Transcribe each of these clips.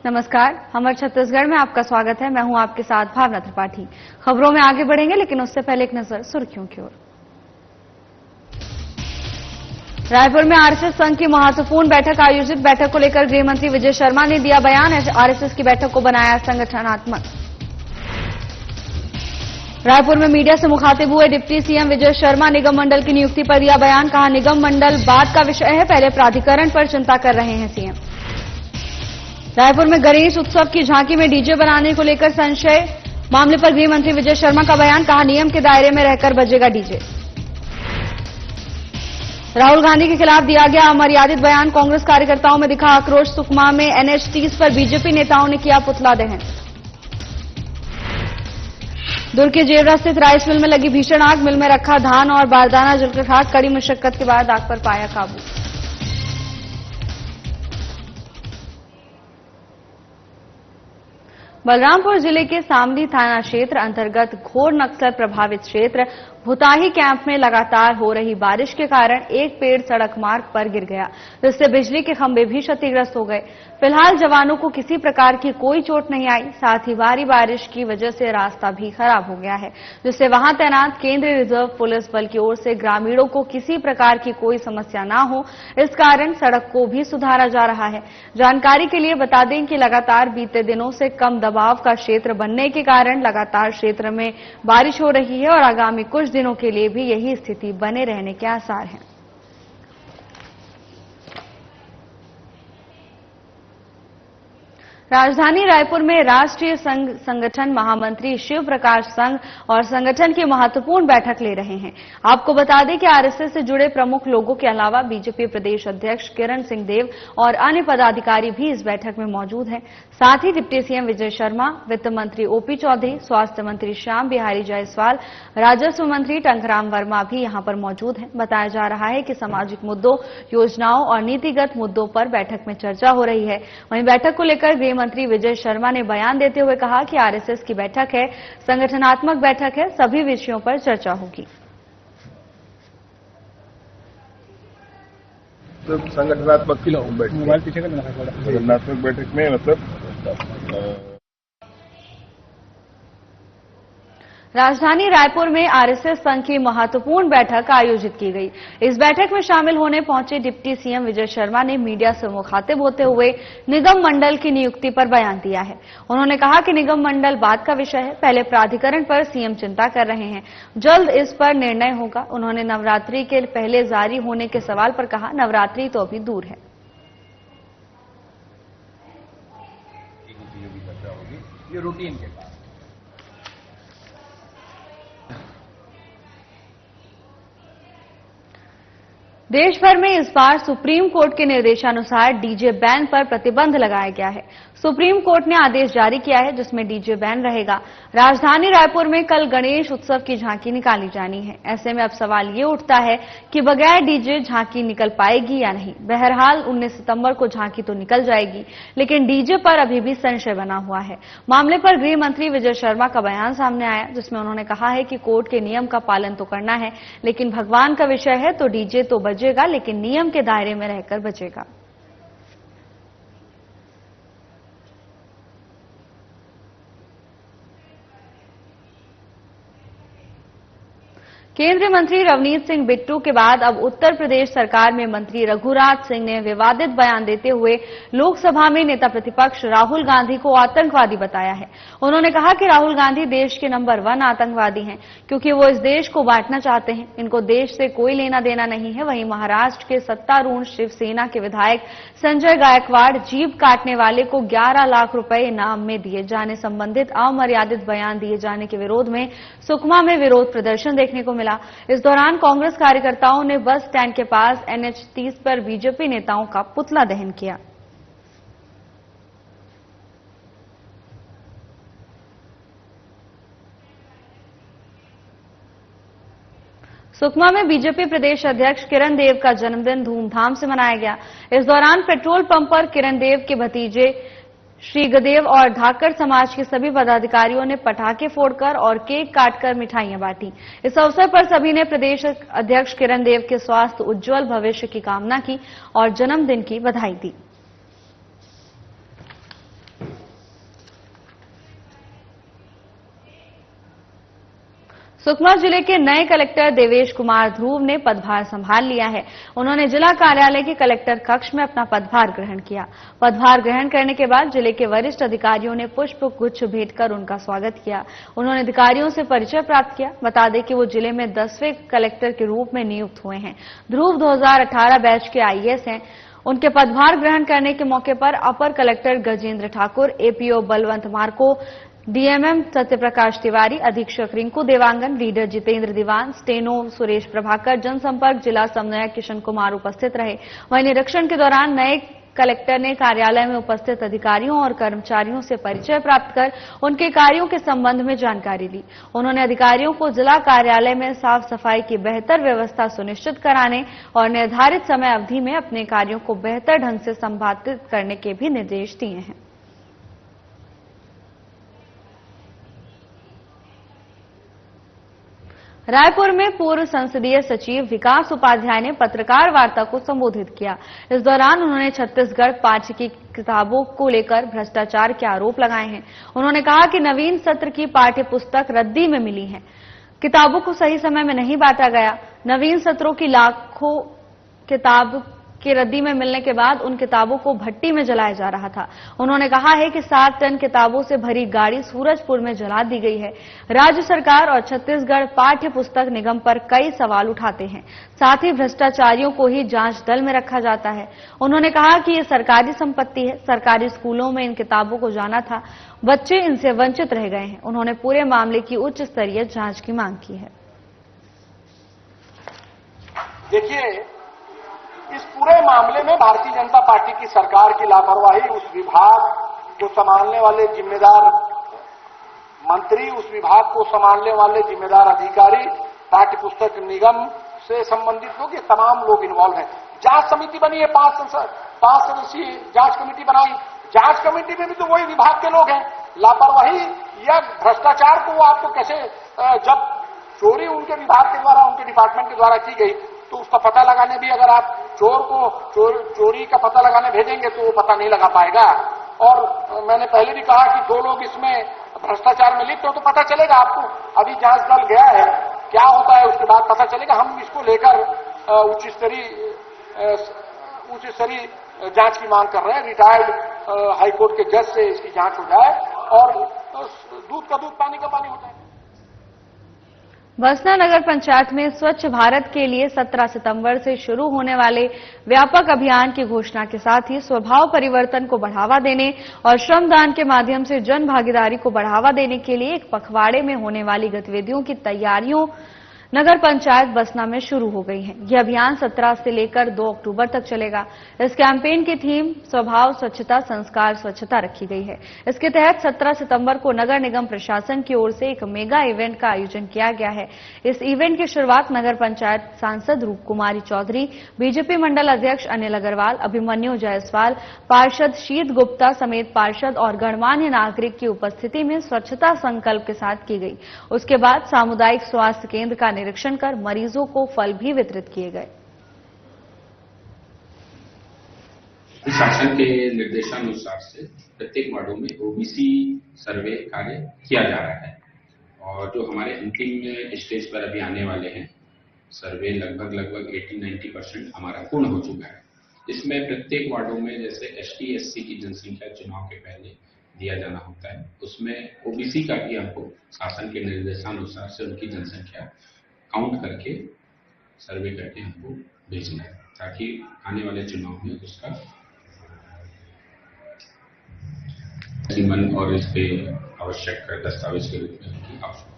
नमस्कार, हमर छत्तीसगढ़ में आपका स्वागत है। मैं हूं आपके साथ भावना त्रिपाठी। खबरों में आगे बढ़ेंगे, लेकिन उससे पहले एक नजर सुर्खियों की ओर। रायपुर में आरएसएस संघ की महत्वपूर्ण बैठक आयोजित। बैठक को लेकर गृह मंत्री विजय शर्मा ने दिया बयान। आरएसएस की बैठक को बनाया संगठनात्मक। रायपुर में मीडिया से मुखातिब हुए डिप्टी सीएम विजय शर्मा। निगम मंडल की नियुक्ति पर दिया बयान। कहा, निगम मंडल बाद का विषय है, पहले प्राधिकरण पर चिंता कर रहे हैं सीएम। रायपुर में गणेश उत्सव की झांकी में डीजे बनाने को लेकर संशय। मामले पर गृह मंत्री विजय शर्मा का बयान। कहा, नियम के दायरे में रहकर बजेगा डीजे। राहुल गांधी के खिलाफ दिया गया अमर्यादित बयान। कांग्रेस कार्यकर्ताओं में दिखा आक्रोश। सुकमा में NH 30 पर बीजेपी नेताओं ने किया पुतला दहन। दुर्ग के जेवरा स्थित राइस मिल में लगी भीषण आग। मिल में रखा धान और बारदाना जलकर खाक। कड़ी मशक्कत के बाद आग पर पाया काबू। बलरामपुर जिले के सामली थाना क्षेत्र अंतर्गत घोर नक्सल प्रभावित क्षेत्र भुताही कैंप में लगातार हो रही बारिश के कारण एक पेड़ सड़क मार्ग पर गिर गया, जिससे बिजली के खंभे भी क्षतिग्रस्त हो गए। फिलहाल जवानों को किसी प्रकार की कोई चोट नहीं आई। साथ ही भारी बारिश की वजह से रास्ता भी खराब हो गया है, जिससे वहां तैनात केंद्रीय रिजर्व पुलिस बल की ओर से ग्रामीणों को किसी प्रकार की कोई समस्या न हो, इस कारण सड़क को भी सुधारा जा रहा है। जानकारी के लिए बता दें कि लगातार बीते दिनों से कम दबाव का क्षेत्र बनने के कारण लगातार क्षेत्र में बारिश हो रही है और आगामी कुछ दिनों के लिए भी यही स्थिति बने रहने के आसार हैं। राजधानी रायपुर में राष्ट्रीय संगठन महामंत्री शिव प्रकाश संघ और संगठन की महत्वपूर्ण बैठक ले रहे हैं। आपको बता दें कि आरएसएस से जुड़े प्रमुख लोगों के अलावा बीजेपी प्रदेश अध्यक्ष किरण सिंहदेव और अन्य पदाधिकारी भी इस बैठक में मौजूद हैं। साथ ही डिप्टी सीएम विजय शर्मा, वित्त मंत्री ओपी चौधरी, स्वास्थ्य मंत्री श्याम बिहारी जायसवाल, राजस्व मंत्री टंकराम वर्मा भी यहां पर मौजूद हैं। बताया जा रहा है कि सामाजिक मुद्दों, योजनाओं और नीतिगत मुद्दों पर बैठक में चर्चा हो रही है। वहीं बैठक को लेकर मंत्री विजय शर्मा ने बयान देते हुए कहा कि आरएसएस की बैठक है, संगठनात्मक बैठक है, सभी विषयों पर चर्चा होगी। संगठनात्मक संगठनात्मक बैठक में मतलब राजधानी रायपुर में आरएसएस संघ की महत्वपूर्ण बैठक आयोजित की गई। इस बैठक में शामिल होने पहुंचे डिप्टी सीएम विजय शर्मा ने मीडिया से मुखातिब होते हुए निगम मंडल की नियुक्ति पर बयान दिया है। उन्होंने कहा कि निगम मंडल बाद का विषय है, पहले प्राधिकरण पर सीएम चिंता कर रहे हैं, जल्द इस पर निर्णय होगा। उन्होंने नवरात्रि के पहले जारी होने के सवाल पर कहा, नवरात्रि तो अभी दूर है। ये रूटीन के बाद देश भर में इस बार सुप्रीम कोर्ट के निर्देशानुसार डीजे बैन पर प्रतिबंध लगाया गया है। सुप्रीम कोर्ट ने आदेश जारी किया है, जिसमें डीजे बैन रहेगा। राजधानी रायपुर में कल गणेश उत्सव की झांकी निकाली जानी है। ऐसे में अब सवाल ये उठता है कि बगैर डीजे झांकी निकल पाएगी या नहीं। बहरहाल 19 सितंबर को झांकी तो निकल जाएगी, लेकिन डीजे पर अभी भी संशय बना हुआ है। मामले पर गृह मंत्री विजय शर्मा का बयान सामने आया, जिसमें उन्होंने कहा है कि कोर्ट के नियम का पालन तो करना है, लेकिन भगवान का विषय है तो डीजे तो बजेगा, लेकिन नियम के दायरे में रहकर बजेगा। केंद्रीय मंत्री रवनीत सिंह बिट्टू के बाद अब उत्तर प्रदेश सरकार में मंत्री रघुराज सिंह ने विवादित बयान देते हुए लोकसभा में नेता प्रतिपक्ष राहुल गांधी को आतंकवादी बताया है। उन्होंने कहा कि राहुल गांधी देश के नंबर 1 आतंकवादी हैं, क्योंकि वो इस देश को बांटना चाहते हैं। इनको देश से कोई लेना देना नहीं है। वहीं महाराष्ट्र के सत्तारूढ़ शिवसेना के विधायक संजय गायकवाड़ जीभ काटने वाले को 11 लाख रुपए इनाम में दिए जाने संबंधित अमर्यादित बयान दिए जाने के विरोध में सुकमा में विरोध प्रदर्शन देखने को मिला। इस दौरान कांग्रेस कार्यकर्ताओं ने बस स्टैंड के पास NH 30 पर बीजेपी नेताओं का पुतला दहन किया। सुकमा में बीजेपी प्रदेश अध्यक्ष किरण देव का जन्मदिन धूमधाम से मनाया गया। इस दौरान पेट्रोल पंप पर किरण देव के भतीजे श्री गदेव और धाकर समाज के सभी पदाधिकारियों ने पटाखे फोड़कर और केक काटकर मिठाइयां बांटी। इस अवसर पर सभी ने प्रदेश अध्यक्ष किरण देव के स्वास्थ्य उज्जवल भविष्य की कामना की और जन्मदिन की बधाई दी। सुकमा जिले के नए कलेक्टर देवेश कुमार ध्रुव ने पदभार संभाल लिया है। उन्होंने जिला कार्यालय के कलेक्टर कक्ष में अपना पदभार ग्रहण किया। पदभार ग्रहण करने के बाद जिले के वरिष्ठ अधिकारियों ने पुष्प गुच्छ भेंट कर उनका स्वागत किया। उन्होंने अधिकारियों से परिचय प्राप्त किया। बता दें कि वो जिले में 10वें कलेक्टर के रूप में नियुक्त हुए हैं। ध्रुव 2018 बैच के आईएएस हैं। उनके पदभार ग्रहण करने के मौके पर अपर collector Gajendra Thakur, APO Balwant Marko, DMM Satyaprakash Tiwari, अधीक्षक रिंकू देवांगन, रीडर जितेंद्र दीवान, स्टेनो सुरेश प्रभाकर, जनसंपर्क जिला समन्वयक किशन कुमार उपस्थित रहे। वहीं निरीक्षण के दौरान नए कलेक्टर ने कार्यालय में उपस्थित अधिकारियों और कर्मचारियों से परिचय प्राप्त कर उनके कार्यों के संबंध में जानकारी ली। उन्होंने अधिकारियों को जिला कार्यालय में साफ सफाई की बेहतर व्यवस्था सुनिश्चित कराने और निर्धारित समय अवधि में अपने कार्यों को बेहतर ढंग से संपादित करने के भी निर्देश दिए हैं। रायपुर में पूर्व संसदीय सचिव विकास उपाध्याय ने पत्रकार वार्ता को संबोधित किया। इस दौरान उन्होंने छत्तीसगढ़ पाठ्य की किताबों को लेकर भ्रष्टाचार के आरोप लगाए हैं। उन्होंने कहा कि नवीन सत्र की पाठ्य पुस्तक रद्दी में मिली है, किताबों को सही समय में नहीं बांटा गया। नवीन सत्रों की लाखों किताब के रद्दी में मिलने के बाद उन किताबों को भट्टी में जलाया जा रहा था। उन्होंने कहा है कि 7 टन किताबों से भरी गाड़ी सूरजपुर में जला दी गई है। राज्य सरकार और छत्तीसगढ़ पाठ्य पुस्तक निगम पर कई सवाल उठाते हैं। साथ ही भ्रष्टाचारियों को ही जांच दल में रखा जाता है। उन्होंने कहा कि ये सरकारी संपत्ति है। सरकारी स्कूलों में इन किताबों को जाना था, बच्चे इनसे वंचित रह गए हैं। उन्होंने पूरे मामले की उच्च स्तरीय जांच की मांग की है। देखिए, इस पूरे मामले में भारतीय जनता पार्टी की सरकार की लापरवाही, उस विभाग को संभालने वाले जिम्मेदार मंत्री, उस विभाग को संभालने वाले जिम्मेदार अधिकारी, पाठ्य पुस्तक निगम से संबंधित लोग, ये तमाम लोग इन्वॉल्व हैं। जांच समिति बनी है, 5 सदस्यीय जांच कमेटी बनाई। जांच कमेटी में भी तो वही विभाग के लोग हैं। लापरवाही या भ्रष्टाचार को आपको कैसे, जब चोरी उनके विभाग के द्वारा, उनके डिपार्टमेंट के द्वारा की गई, तो उसका पता लगाने भी अगर आप चोर को चोरी का पता लगाने भेजेंगे तो वो पता नहीं लगा पाएगा। और मैंने पहले भी कहा कि 2 लोग इसमें भ्रष्टाचार में लिप्त हो तो पता चलेगा आपको। अभी जांच दल गया है, क्या होता है उसके बाद पता चलेगा। हम इसको लेकर उच्च स्तरीय जांच की मांग कर रहे हैं। रिटायर्ड हाईकोर्ट के जज से इसकी जांच हो जाए और दूध का दूध, पानी का पानी हो जाए। बसना नगर पंचायत में स्वच्छ भारत के लिए 17 सितंबर से शुरू होने वाले व्यापक अभियान की घोषणा के साथ ही स्वभाव परिवर्तन को बढ़ावा देने और श्रमदान के माध्यम से जन भागीदारी को बढ़ावा देने के लिए एक पखवाड़े में होने वाली गतिविधियों की तैयारियों नगर पंचायत बसना में शुरू हो गई है। यह अभियान 17 से लेकर 2 अक्टूबर तक चलेगा। इस कैंपेन की थीम स्वभाव स्वच्छता संस्कार स्वच्छता रखी गई है। इसके तहत 17 सितंबर को नगर निगम प्रशासन की ओर से एक मेगा इवेंट का आयोजन किया गया है। इस इवेंट की शुरुआत नगर पंचायत सांसद रूप कुमारी चौधरी, बीजेपी मंडल अध्यक्ष अनिल अग्रवाल, अभिमन्यु जायसवाल, पार्षद शीत गुप्ता समेत पार्षद और गणमान्य नागरिक की उपस्थिति में स्वच्छता संकल्प के साथ की गई। उसके बाद सामुदायिक स्वास्थ्य केंद्र का निरीक्षण कर मरीजों को फल भी वितरित किए गए। शासन के निर्देशानुसार से प्रत्येक वार्डों में ओबीसी सर्वे कार्य किया जा रहा है और जो हमारे अंतिम स्टेज पर अभी आने वाले हैं, सर्वे लगभग 80-90% हमारा पूर्ण हो चुका है। इसमें प्रत्येक वार्डों में जैसे एसटी एससी की जनसंख्या चुनाव के पहले दिया जाना होता है, उसमें ओबीसी का भी हमको शासन के निर्देशानुसार से उनकी जनसंख्या काउंट करके सर्वे करके हमको भेजना है, ताकि आने वाले चुनाव में उसका और इस पे आवश्यक दस्तावेज के रूप में उनकी आवश्यकता।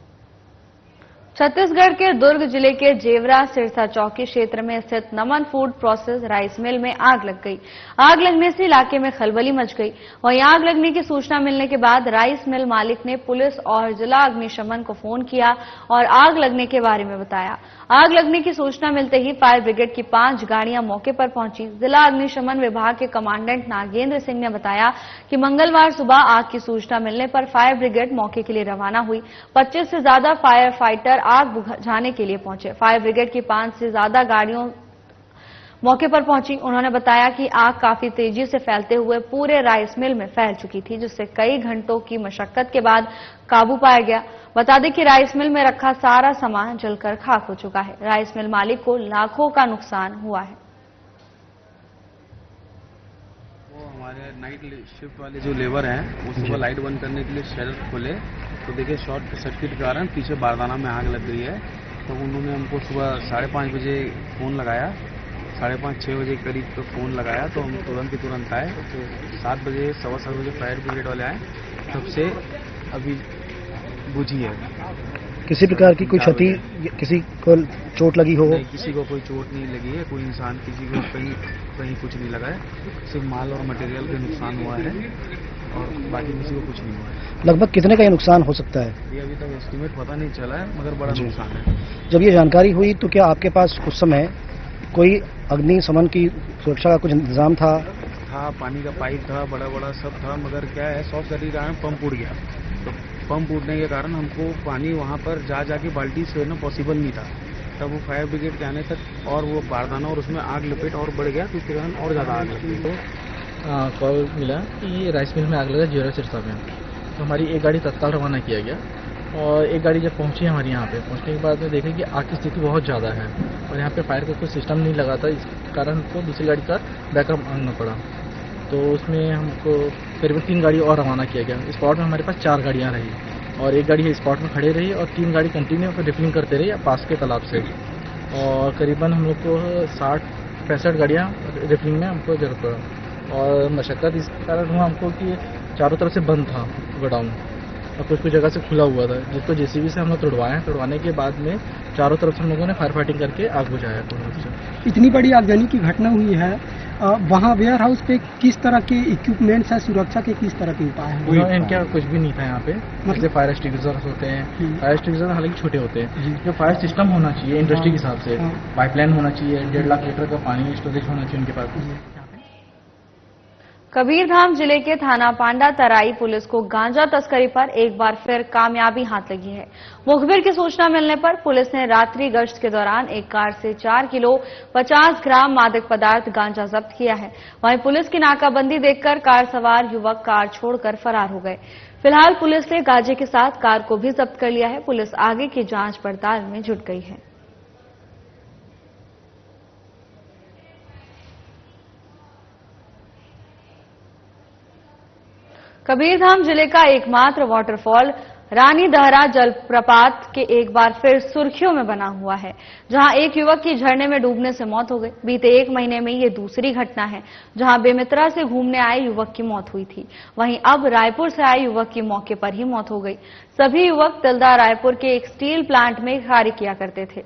छत्तीसगढ़ के दुर्ग जिले के जेवरा सिरसा चौकी क्षेत्र में स्थित नमन फूड प्रोसेस राइस मिल में आग लग गई। आग लगने से इलाके में खलबली मच गई। वहीं आग लगने की सूचना मिलने के बाद राइस मिल मालिक ने पुलिस और जिला अग्निशमन को फोन किया और आग लगने के बारे में बताया। आग लगने की सूचना मिलते ही फायर ब्रिगेड की 5 गाड़ियां मौके पर पहुंची। जिला अग्निशमन विभाग के कमांडेंट नागेंद्र सिंह ने बताया कि मंगलवार सुबह आग की सूचना मिलने पर फायर ब्रिगेड मौके के लिए रवाना हुई। 25 से ज्यादा फायर फाइटर आग बुझाने के लिए पहुंचे। फायर ब्रिगेड की 5 से ज्यादा गाड़ियों मौके पर पहुंची। उन्होंने बताया कि आग काफी तेजी से फैलते हुए पूरे राइस मिल में फैल चुकी थी, जिससे कई घंटों की मशक्कत के बाद काबू पाया गया। बता दें कि राइस मिल में रखा सारा सामान जलकर खाक हो चुका है। राइस मिल मालिक को लाखों का नुकसान हुआ है। हमारे नाइट शिफ्ट वाले जो लेबर हैं वो सुबह लाइट बंद करने के लिए शेल्फ खोले तो देखिए शॉर्ट सर्किट के कारण पीछे बारदाना में आग लग गई है। तो उन्होंने हमको सुबह 5:30 बजे फ़ोन लगाया, 5:30-6 बजे करीब तो फ़ोन लगाया तो हम तुरंत आए। तो 7 बजे 7:15 बजे फायर ब्रिगेड वाले आए, तब से अभी बुझी है। किसी प्रकार की कोई क्षति, किसी को चोट लगी हो? नहीं, किसी को कोई चोट नहीं लगी है, कोई इंसान किसी को कहीं कुछ नहीं लगा है। सिर्फ माल और मटेरियल का नुकसान हुआ है और बाकी किसी को कुछ नहीं हुआ है। लगभग कितने का ये नुकसान हो सकता है? ये अभी तक एस्टीमेट पता नहीं चला है, मगर बड़ा नुकसान है। जब ये जानकारी हुई तो क्या आपके पास उस समय कोई अग्निशमन की सुरक्षा का कुछ इंतजाम था? पानी का पाइप था, बड़ा सब था, मगर क्या है शॉर्ट सर्किट के कारण पंप उड़ गया। तो पंप उड़ने के कारण हमको पानी वहाँ पर जाके बाल्टी से ना पॉसिबल नहीं था। तब वो फायर ब्रिगेड के आने तक और वो बारदाना और उसमें आग लपेट और बढ़ गया, तो उसके कारण और ज़्यादा आग लगी। तो कॉल मिला कि राइस मिल में आग लगा जीरा सिरसा में। तो हमारी एक गाड़ी तत्काल रवाना किया गया और एक गाड़ी जब पहुंची हमारे यहाँ पे पहुंचने के बाद में देखें कि आग की स्थिति बहुत ज़्यादा है और यहाँ पे फायर का कोई सिस्टम नहीं लगा था, इस कारण हमको दूसरी गाड़ी का बैकअप मांगना पड़ा। तो उसमें हमको करीबन 3 गाड़ी और रवाना किया गया। स्पॉट में हमारे पास 4 गाड़ियाँ रही और एक गाड़ी स्पॉट में खड़े रही और 3 गाड़ी कंटिन्यू रिफिलिंग करते रही पास के तालाब से। और करीबन हम लोग को 60-65 गाड़ियाँ रिफिलिंग में हमको जरूरत पड़ा और मशक्कत इस कारण हुआ हमको कि चारों तरफ से बंद था गोडाउन और कुछ जगह से खुला हुआ था, जिसको जेसीबी से हम लोग तोड़वाने के बाद में चारों तरफ से हम लोगों ने फायर फाइटिंग करके आग बुझाया पूर्ण रूप से। इतनी बड़ी आगजनी की घटना हुई है, वहाँ वेयर हाउस पे किस तरह के इक्विपमेंट्स है, सुरक्षा के किस तरह के उपाय हैं? इनका कुछ भी नहीं था यहाँ पे। जैसे फायर एक्सटिंग्विशर्स होते हैं, फायर एक्सटिंग्विशर हालांकि छोटे होते हैं, जो फायर सिस्टम होना चाहिए इंडस्ट्री के हिसाब से, पाइपलाइन होना चाहिए, 1.5 लाख लीटर का पानी स्टोरेज होना चाहिए उनके पास। कबीरधाम जिले के थाना पांडा तराई पुलिस को गांजा तस्करी पर एक बार फिर कामयाबी हाथ लगी है। मुखबिर की सूचना मिलने पर पुलिस ने रात्रि गश्त के दौरान एक कार से 4 किलो 50 ग्राम मादक पदार्थ गांजा जब्त किया है। वहीं पुलिस की नाकाबंदी देखकर कार सवार युवक कार छोड़कर फरार हो गए। फिलहाल पुलिस ने गांजे के साथ कार को भी जब्त कर लिया है। पुलिस आगे की जांच पड़ताल में जुट गई है। कबीरधाम जिले का एकमात्र वाटरफॉल रानी दहरा जलप्रपात के एक बार फिर सुर्खियों में बना हुआ है, जहां एक युवक की झरने में डूबने से मौत हो गई। बीते 1 महीने में ये दूसरी घटना है जहां बेमित्रा से घूमने आए युवक की मौत हुई थी। वहीं अब रायपुर से आए युवक की मौके पर ही मौत हो गई। सभी युवक तिल्दा रायपुर के एक स्टील प्लांट में कार्य किया करते थे।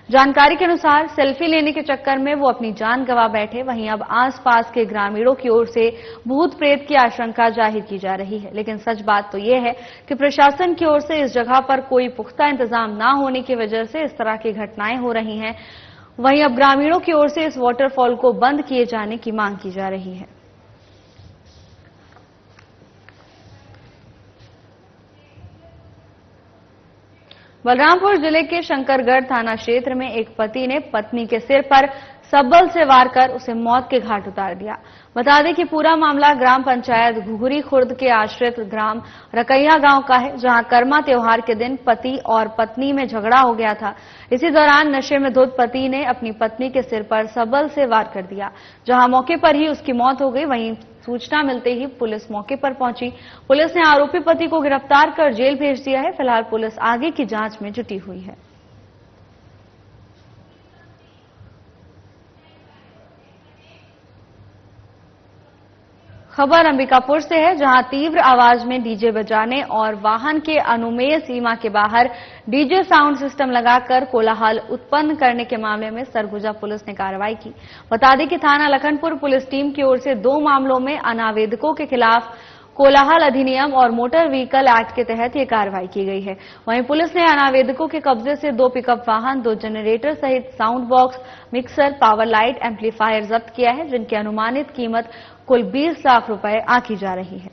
जानकारी के अनुसार सेल्फी लेने के चक्कर में वो अपनी जान गंवा बैठे। वहीं अब आसपास के ग्रामीणों की ओर से भूत प्रेत की आशंका जाहिर की जा रही है, लेकिन सच बात तो ये है कि प्रशासन की ओर से इस जगह पर कोई पुख्ता इंतजाम न होने की वजह से इस तरह की घटनाएं हो रही हैं। वहीं अब ग्रामीणों की ओर से इस वाटरफॉल को बंद किए जाने की मांग की जा रही है। बलरामपुर जिले के शंकरगढ़ थाना क्षेत्र में एक पति ने पत्नी के सिर पर सब्बल से वार कर उसे मौत के घाट उतार दिया। बता दें कि पूरा मामला ग्राम पंचायत घुघरी खुर्द के आश्रित ग्राम रकैया गांव का है, जहां कर्मा त्योहार के दिन पति और पत्नी में झगड़ा हो गया था। इसी दौरान नशे में धुत पति ने अपनी पत्नी के सिर पर सब्बल से वार कर दिया, जहां मौके पर ही उसकी मौत हो गई। वहीं सूचना मिलते ही पुलिस मौके पर पहुंची। पुलिस ने आरोपी पति को गिरफ्तार कर जेल भेज दिया है। फिलहाल पुलिस आगे की जांच में जुटी हुई है। खबर अंबिकापुर से है, जहां तीव्र आवाज में डीजे बजाने और वाहन के अनुमेय सीमा के बाहर डीजे साउंड सिस्टम लगाकर कोलाहल उत्पन्न करने के मामले में सरगुजा पुलिस ने कार्रवाई की। बता दें कि थाना लखनपुर पुलिस टीम की ओर से 2 मामलों में अनावेदकों के खिलाफ कोलाहल अधिनियम और मोटर व्हीकल एक्ट के तहत ये कार्रवाई की गई है। वहीं पुलिस ने अनावेदकों के कब्जे से 2 पिकअप वाहन, 2 जनरेटर सहित sound box, mixer, power light, amplifier जब्त किया है, जिनकी अनुमानित कीमत कुल 20 लाख रुपए आंकी जा रही है।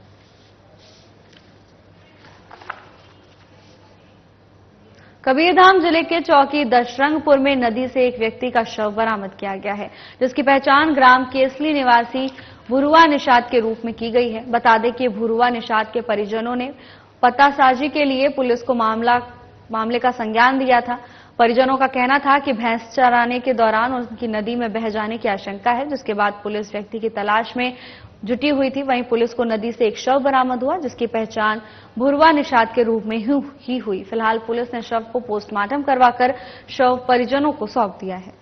कबीरधाम जिले के चौकी दशरंगपुर में नदी से एक व्यक्ति का शव बरामद किया गया है, जिसकी पहचान ग्राम केसली निवासी भुरुआ निषाद के रूप में की गई है। बता दें कि भुरुआ निषाद के परिजनों ने पतासाजी के लिए पुलिस को मामले का संज्ञान दिया था। परिजनों का कहना था कि भैंस चराने के दौरान उनकी नदी में बह जाने की आशंका है, जिसके बाद पुलिस व्यक्ति की तलाश में जुटी हुई थी। वहीं पुलिस को नदी से एक शव बरामद हुआ, जिसकी पहचान भुरुआ निषाद के रूप में ही हुई। फिलहाल पुलिस ने शव को पोस्टमार्टम करवाकर शव परिजनों को सौंप दिया है।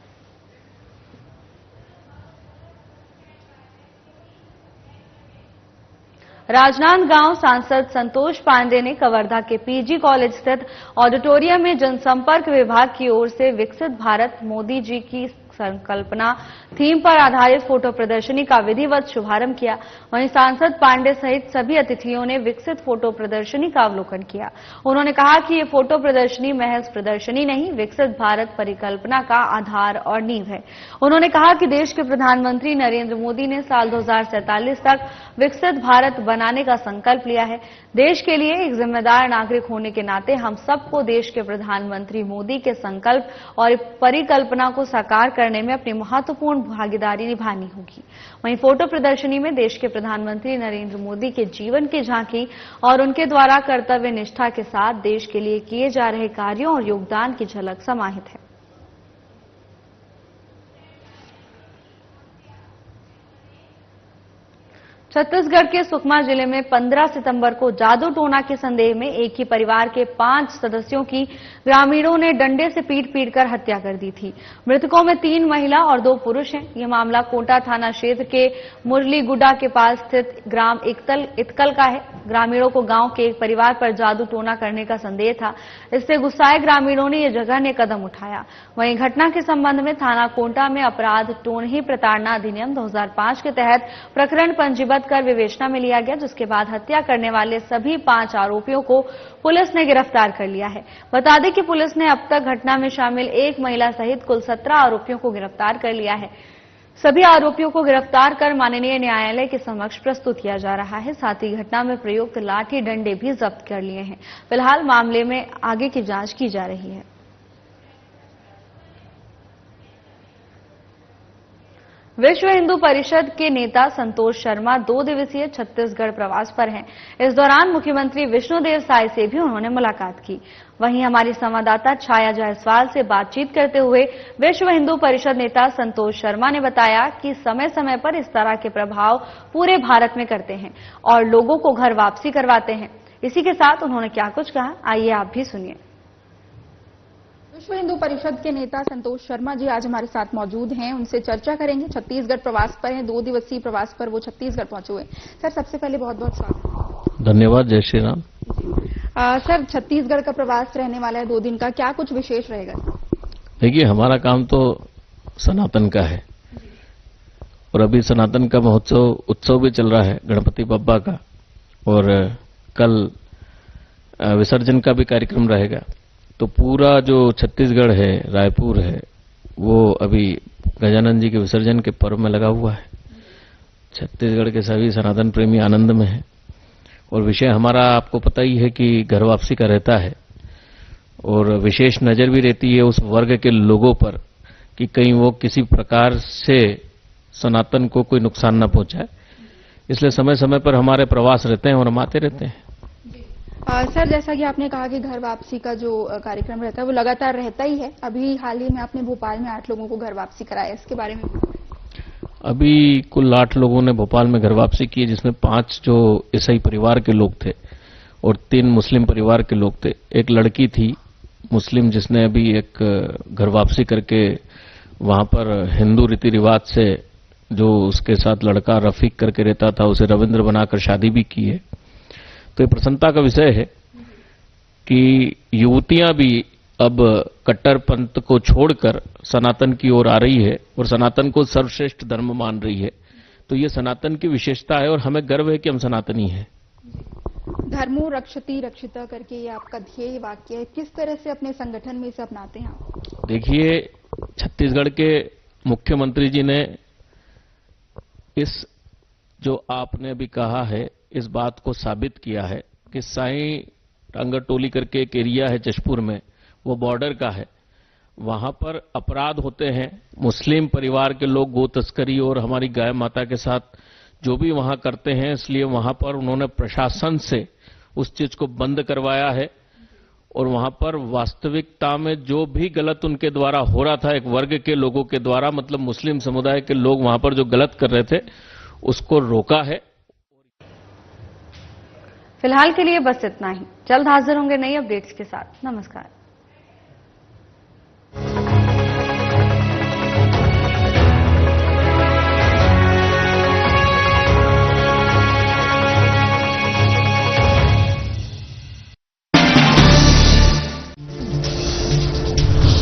राजनांदगांव सांसद संतोष पांडे ने कवर्धा के पीजी कॉलेज स्थित ऑडिटोरियम में जनसंपर्क विभाग की ओर से विकसित भारत मोदी जी की संकल्पना थीम पर आधारित फोटो प्रदर्शनी का विधिवत शुभारंभ किया। वहीं सांसद पांडे सहित सभी अतिथियों ने विकसित फोटो प्रदर्शनी का अवलोकन किया। उन्होंने कहा कि ये फोटो प्रदर्शनी महज प्रदर्शनी नहीं, विकसित भारत परिकल्पना का आधार और नींव है। उन्होंने कहा कि देश के प्रधानमंत्री नरेंद्र मोदी ने साल 2047 तक विकसित भारत बनाने का संकल्प लिया है। देश के लिए एक जिम्मेदार नागरिक होने के नाते हम सबको देश के प्रधानमंत्री मोदी के संकल्प और परिकल्पना को साकार करने में अपनी महत्वपूर्ण भागीदारी निभानी होगी। वहीं फोटो प्रदर्शनी में देश के प्रधानमंत्री नरेंद्र मोदी के जीवन की झांकी और उनके द्वारा कर्तव्य निष्ठा के साथ देश के लिए किए जा रहे कार्यों और योगदान की झलक समाहित है। छत्तीसगढ़ के सुकमा जिले में 15 सितंबर को जादू टोना के संदेह में एक ही परिवार के 5 सदस्यों की ग्रामीणों ने डंडे से पीट कर हत्या कर दी थी। मृतकों में 3 महिला और 2 पुरुष हैं। यह मामला कोटा थाना क्षेत्र के मुरलीगुडा के पास स्थित ग्राम इतकल का है। ग्रामीणों को गांव के एक परिवार पर जादू टोना करने का संदेह था। इससे गुस्साए ग्रामीणों ने यह जघन्य कदम उठाया। वहीं घटना के संबंध में थाना कोटा में अपराध टोनही प्रताड़ना अधिनियम 2005 के तहत प्रकरण पंजीबद्ध कर विवेचना में लिया गया, जिसके बाद हत्या करने वाले सभी 5 आरोपियों को पुलिस ने गिरफ्तार कर लिया है। बता दें कि पुलिस ने अब तक घटना में शामिल एक महिला सहित कुल 17 आरोपियों को गिरफ्तार कर लिया है। सभी आरोपियों को गिरफ्तार कर माननीय न्यायालय के समक्ष प्रस्तुत किया जा रहा है। साथ ही घटना में प्रयुक्त लाठी डंडे भी जब्त कर लिए हैं। फिलहाल मामले में आगे की जांच की जा रही है। विश्व हिंदू परिषद के नेता संतोष शर्मा 2 दिवसीय छत्तीसगढ़ प्रवास पर हैं। इस दौरान मुख्यमंत्री विष्णुदेव साय से भी उन्होंने मुलाकात की। वहीं हमारी संवाददाता छाया जायसवाल से बातचीत करते हुए विश्व हिंदू परिषद नेता संतोष शर्मा ने बताया कि समय समय पर इस तरह के प्रभाव पूरे भारत में करते हैं और लोगों को घर वापसी करवाते हैं। इसी के साथ उन्होंने क्या कुछ कहा, आइए आप भी सुनिए। विश्व हिंदू परिषद के नेता संतोष शर्मा जी आज हमारे साथ मौजूद हैं। उनसे चर्चा करेंगे। छत्तीसगढ़ प्रवास पर हैं, 2 दिवसीय प्रवास पर वो छत्तीसगढ़ पहुंचे हुए। सर, सबसे पहले बहुत बहुत स्वागत। धन्यवाद। जय श्री राम। सर, छत्तीसगढ़ का प्रवास रहने वाला है 2 दिन का, क्या कुछ विशेष रहेगा? देखिए, हमारा काम तो सनातन का है और अभी सनातन का उत्सव भी चल रहा है गणपति बप्पा का, और कल विसर्जन का भी कार्यक्रम रहेगा। तो पूरा जो छत्तीसगढ़ है, रायपुर है, वो अभी गजानन जी के विसर्जन के पर्व में लगा हुआ है। छत्तीसगढ़ के सभी सनातन प्रेमी आनंद में है और विषय हमारा आपको पता ही है कि घर वापसी का रहता है और विशेष नजर भी रहती है उस वर्ग के लोगों पर कि कहीं वो किसी प्रकार से सनातन को कोई नुकसान न पहुंचाए। इसलिए समय समय पर हमारे प्रवास रहते हैं और हम आते रहते हैं। सर, जैसा कि आपने कहा कि घर वापसी का जो कार्यक्रम रहता है वो लगातार रहता ही है। अभी हाल ही में आपने भोपाल में 8 लोगों को घर वापसी कराया, इसके बारे में? अभी कुल 8 लोगों ने भोपाल में घर वापसी की, जिसमें 5 जो ईसाई परिवार के लोग थे और 3 मुस्लिम परिवार के लोग थे। एक लड़की थी मुस्लिम जिसने अभी एक घर वापसी करके वहां पर हिंदू रीति रिवाज से जो उसके साथ लड़का रफीक करके रहता था उसे रविंद्र बनाकर शादी भी की है। तो ये प्रसन्नता का विषय है कि युवतियां भी अब कट्टरपंथ को छोड़कर सनातन की ओर आ रही है और सनातन को सर्वश्रेष्ठ धर्म मान रही है। तो ये सनातन की विशेषता है और हमें गर्व है कि हम सनातनी हैं। धर्मो रक्षति रक्षिता करके ये आपका ध्येय वाक्य है, किस तरह से अपने संगठन में इसे अपनाते हैं आप? देखिए, छत्तीसगढ़ के मुख्यमंत्री जी ने इस जो आपने अभी कहा है इस बात को साबित किया है कि साईं टांगर टोली करके एक एरिया है जशपुर में, वो बॉर्डर का है। वहां पर अपराध होते हैं, मुस्लिम परिवार के लोग गो तस्करी और हमारी गाय माता के साथ जो भी वहां करते हैं, इसलिए वहां पर उन्होंने प्रशासन से उस चीज को बंद करवाया है। और वहां पर वास्तविकता में जो भी गलत उनके द्वारा हो रहा था, एक वर्ग के लोगों के द्वारा, मतलब मुस्लिम समुदाय के लोग वहां पर जो गलत कर रहे थे उसको रोका है। फिलहाल के लिए बस इतना ही। जल्द हाजिर होंगे नई अपडेट्स के साथ। नमस्कार।